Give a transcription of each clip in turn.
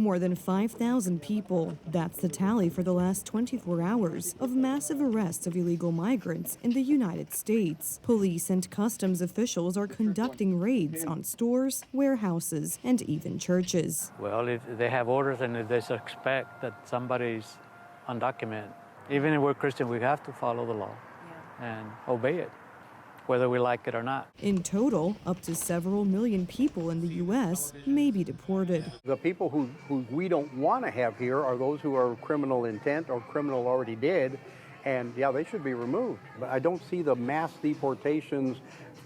More than 5,000 people. That's the tally for the last 24 hours of massive arrests of illegal migrants in the United States. Police and customs officials are conducting raids on stores, warehouses, and even churches. Well, if they have orders and if they suspect that somebody's undocumented, even if we're Christian, we have to follow the law and obey it, whether we like it or not. In total, up to several million people in the U.S. may be deported. The people who we don't want to have here are those who are criminal intent or criminal already did, and yeah, they should be removed. But I don't see the mass deportations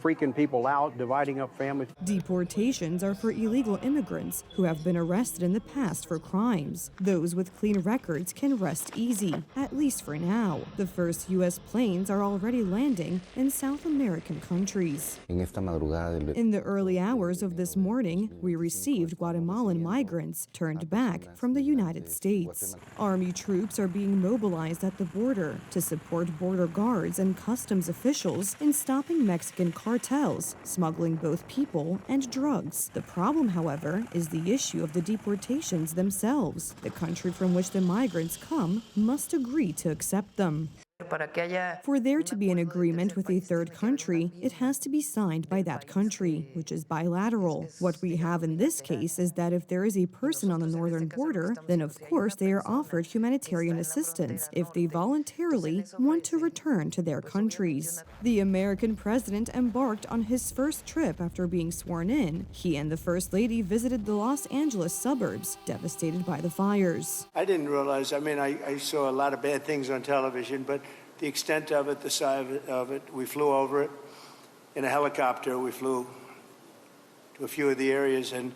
freaking people out, dividing up families. Deportations are for illegal immigrants who have been arrested in the past for crimes. Those with clean records can rest easy, at least for now. The first U.S. planes are already landing in South American countries. In the early hours of this morning, we received Guatemalan migrants turned back from the United States. Army troops are being mobilized at the border to support border guards and customs officials in stopping Mexican cartels, smuggling both people and drugs. The problem, however, is the issue of the deportations themselves. The country from which the migrants come must agree to accept them. For there to be an agreement with a third country, it has to be signed by that country, which is bilateral. What we have in this case is that if there is a person on the northern border, then of course they are offered humanitarian assistance if they voluntarily want to return to their countries. The American president embarked on his first trip after being sworn in. He and the First Lady visited the Los Angeles suburbs, devastated by the fires. I didn't realize, I saw a lot of bad things on television, but the extent of it, the size of it, we flew over it in a helicopter. We flew to a few of the areas, and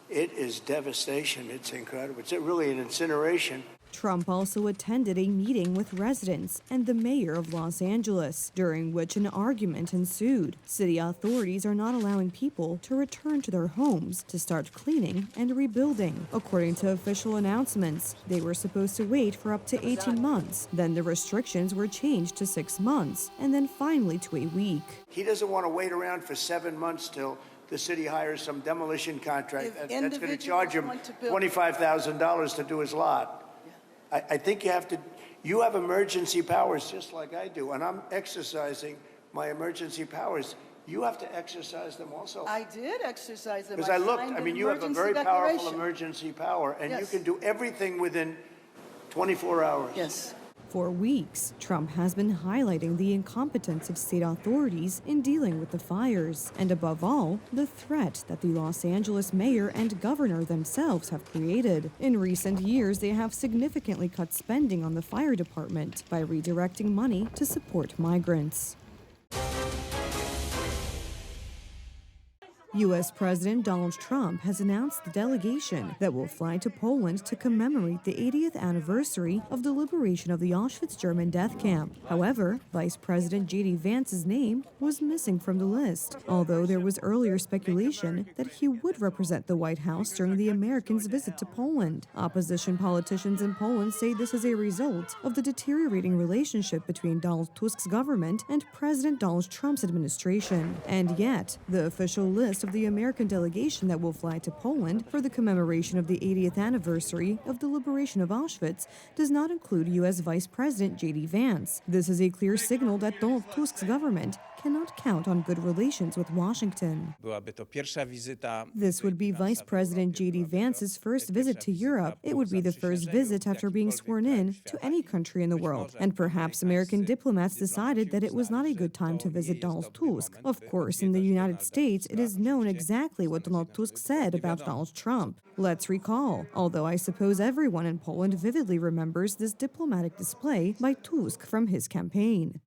it is devastation. It's incredible. It's really an incineration. Trump also attended a meeting with residents and the mayor of Los Angeles, during which an argument ensued. City authorities are not allowing people to return to their homes to start cleaning and rebuilding. According to official announcements, they were supposed to wait for up to 18 months. Then the restrictions were changed to 6 months, and then finally to a week. He doesn't want to wait around for 7 months till the city hires some demolition contract that's going to charge him $25,000 to do his lot. I think you have emergency powers just like I do, and I'm exercising my emergency powers. You have to exercise them also. I did exercise them. Because I looked, you have a very powerful emergency power, and you can do everything within 24 hours. Yes. For weeks, Trump has been highlighting the incompetence of state authorities in dealing with the fires, and above all, the threat that the Los Angeles mayor and governor themselves have created. In recent years, they have significantly cut spending on the fire department by redirecting money to support migrants. U.S. President Donald Trump has announced the delegation that will fly to Poland to commemorate the 80th anniversary of the liberation of the Auschwitz German death camp. However, Vice President J.D. Vance's name was missing from the list, although there was earlier speculation that he would represent the White House during the Americans' visit to Poland. Opposition politicians in Poland say this is a result of the deteriorating relationship between Donald Tusk's government and President Donald Trump's administration. And yet, the official list of the American delegation that will fly to Poland for the commemoration of the 80th anniversary of the liberation of Auschwitz does not include U.S. Vice President J.D. Vance. This is a clear signal that Donald Tusk's government cannot count on good relations with Washington. This would be Vice President J.D. Vance's first visit to Europe. It would be the first visit after being sworn in to any country in the world. And perhaps American diplomats decided that it was not a good time to visit Donald Tusk. Of course, in the United States, it is known exactly what Donald Tusk said about Donald Trump. Let's recall, although I suppose everyone in Poland vividly remembers this diplomatic display by Tusk from his campaign.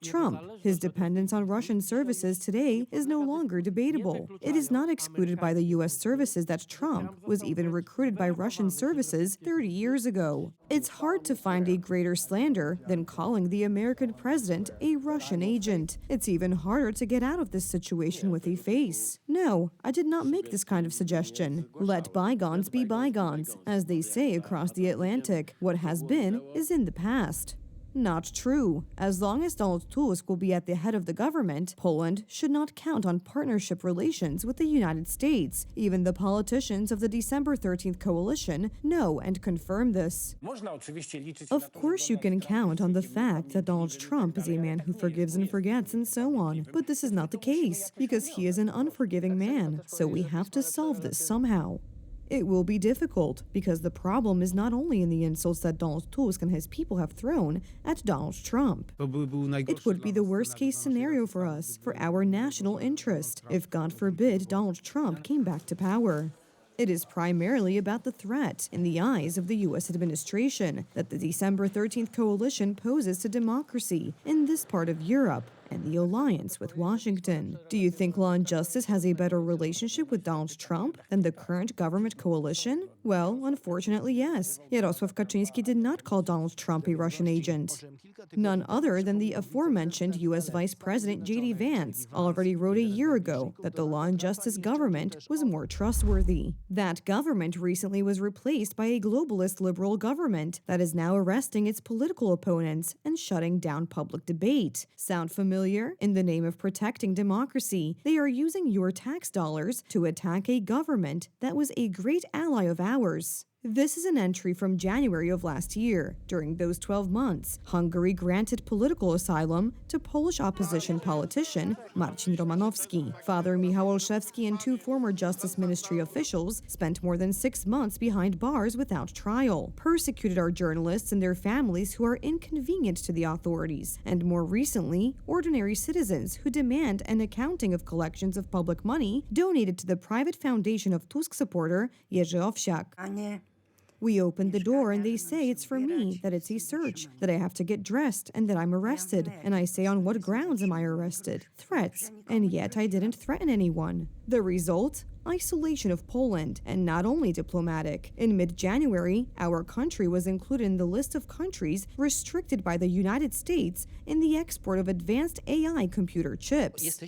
Trump, his dependence on Russian services today is no longer debatable. It is not excluded by the U.S. services that Trump was even recruited by Russian services 30 years ago. It's hard to find a greater slander than calling the American president a Russian agent. It's even harder to get out of this situation with a face. No, I did not make this kind of suggestion. Let bygones be bygones, as they say across the Atlantic. What has been is in the past. Not true. As long as Donald Tusk will be at the head of the government, Poland should not count on partnership relations with the United States. Even the politicians of the December 13th coalition know and confirm this. Of course you can count on the fact that Donald Trump is a man who forgives and forgets and so on. But this is not the case, because he is an unforgiving man. So we have to solve this somehow. It will be difficult, because the problem is not only in the insults that Donald Tusk and his people have thrown at Donald Trump. It would be the worst-case scenario for us, for our national interest, if God forbid Donald Trump came back to power. It is primarily about the threat, in the eyes of the U.S. administration, that the December 13th coalition poses to democracy in this part of Europe and the alliance with Washington. Do you think Law and Justice has a better relationship with Donald Trump than the current government coalition? Well, unfortunately, yes. Jarosław Kaczyński did not call Donald Trump a Russian agent. None other than the aforementioned U.S. Vice President J.D. Vance already wrote a year ago that the Law and Justice government was more trustworthy. That government recently was replaced by a globalist liberal government that is now arresting its political opponents and shutting down public debate. Sound familiar? In the name of protecting democracy, they are using your tax dollars to attack a government that was a great ally of ours. This is an entry from January of last year. During those 12 months, Hungary granted political asylum to Polish opposition politician Marcin Romanowski. Father Michał Olszewski and 2 former Justice Ministry officials spent more than 6 months behind bars without trial, persecuted our journalists and their families who are inconvenient to the authorities, and more recently, ordinary citizens who demand an accounting of collections of public money donated to the private foundation of Tusk supporter Jerzy Owsiak. We opened the door and they say it's for me, that it's a search, that I have to get dressed and that I'm arrested. And I say, on what grounds am I arrested? Threats. And yet I didn't threaten anyone. The result? Isolation of Poland, and not only diplomatic. In mid-January, our country was included in the list of countries restricted by the United States in the export of advanced AI computer chips.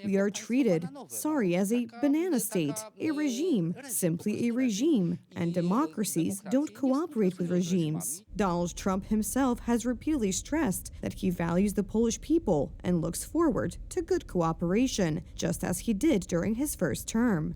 We are treated, as a banana state, a regime, simply a regime, and democracies don't cooperate with regimes. Donald Trump himself has repeatedly stressed that he values the Polish people and looks forward to good cooperation, just as he did during his first term.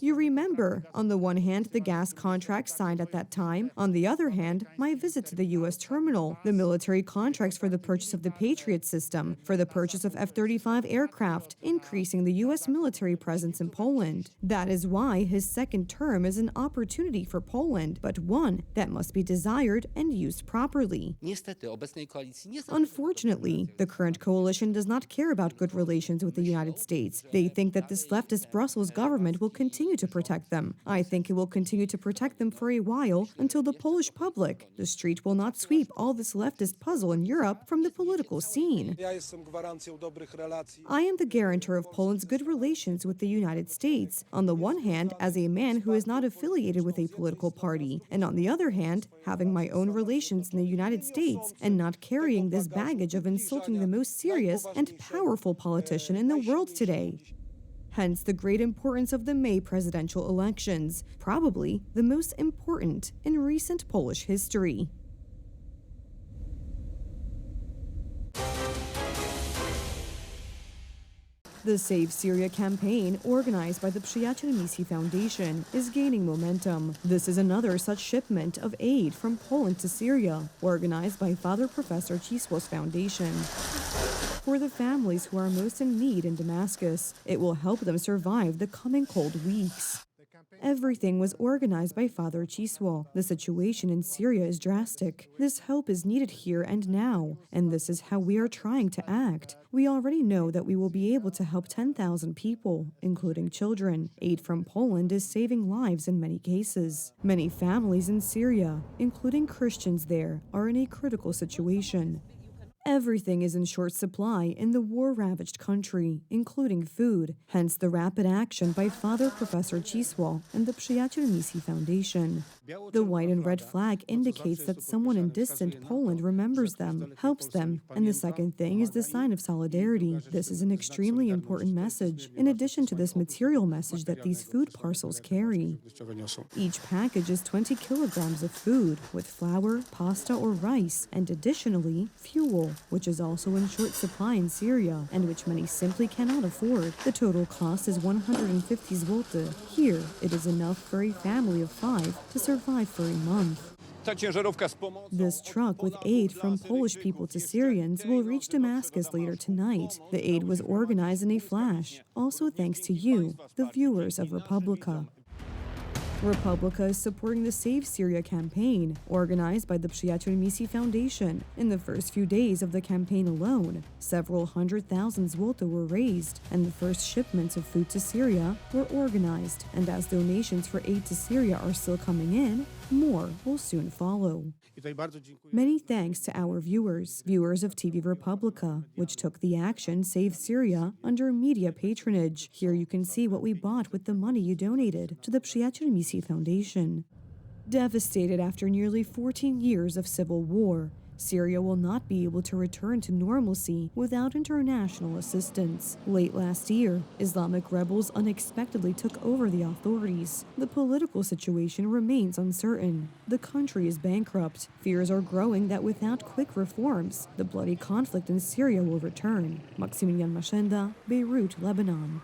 You remember, on the one hand, the gas contract signed at that time, on the other hand, my visit to the U.S. terminal, the military contracts for the purchase of the Patriot system, for the purchase of F-35 aircraft, increasing the U.S. military presence in Poland. That is why his second term is an opportunity for Poland, but one that must be desired and used properly. Unfortunately, the current coalition does not care about good relations with the United States. They think that this leftist Brussels government will continue to protect them. I think it will continue to protect them for a while until the Polish public, the street, will not sweep all this leftist puzzle in Europe from the political scene. I am the guarantor of Poland's good relations with the United States, on the one hand, as a man who is not affiliated with a political party, and on the other hand, having my own relations in the United States and not carrying this baggage of insulting the most serious and powerful politician in the world today. Hence the great importance of the May presidential elections, probably the most important in recent Polish history. The Save Syria campaign, organized by the Przyjaciel Misji Foundation, is gaining momentum. This is another such shipment of aid from Poland to Syria, organized by Father Professor Cisło's Foundation. For the families who are most in need in Damascus, it will help them survive the coming cold weeks. Everything was organized by Father Cisło. The situation in Syria is drastic. This help is needed here and now, and this is how we are trying to act. We already know that we will be able to help 10,000 people, including children. Aid from Poland is saving lives in many cases. Many families in Syria, including Christians there, are in a critical situation. Everything is in short supply in the war-ravaged country, including food, hence the rapid action by Father Professor Cisło and the Przyjaciel Misji Foundation. The white and red flag indicates that someone in distant Poland remembers them, helps them, and the second thing is the sign of solidarity. This is an extremely important message, in addition to this material message that these food parcels carry. Each package is 20 kilograms of food, with flour, pasta, or rice, and additionally, fuel, which is also in short supply in Syria, and which many simply cannot afford. The total cost is 150 zloty. Here, it is enough for a family of 5 to survive for a month. This truck with aid from Polish people to Syrians will reach Damascus later tonight. The aid was organized in a flash, also thanks to you, the viewers of Republica. Republica is supporting the Save Syria campaign, organized by the Przyjaciel Misji Foundation. In the first few days of the campaign alone, several 100,000 zloty were raised, and the first shipments of food to Syria were organized. And as donations for aid to Syria are still coming in, more will soon follow. Many thanks to our viewers of TV Republica, which took the action Save Syria under media patronage. Here you can see what we bought with the money you donated to the Przyjaciel Misji Foundation. Devastated after nearly 14 years of civil war, Syria will not be able to return to normalcy without international assistance. Late last year, Islamic rebels unexpectedly took over the authorities. The political situation remains uncertain. The country is bankrupt. Fears are growing that without quick reforms, the bloody conflict in Syria will return. Maximilian Maszenda, Beirut, Lebanon.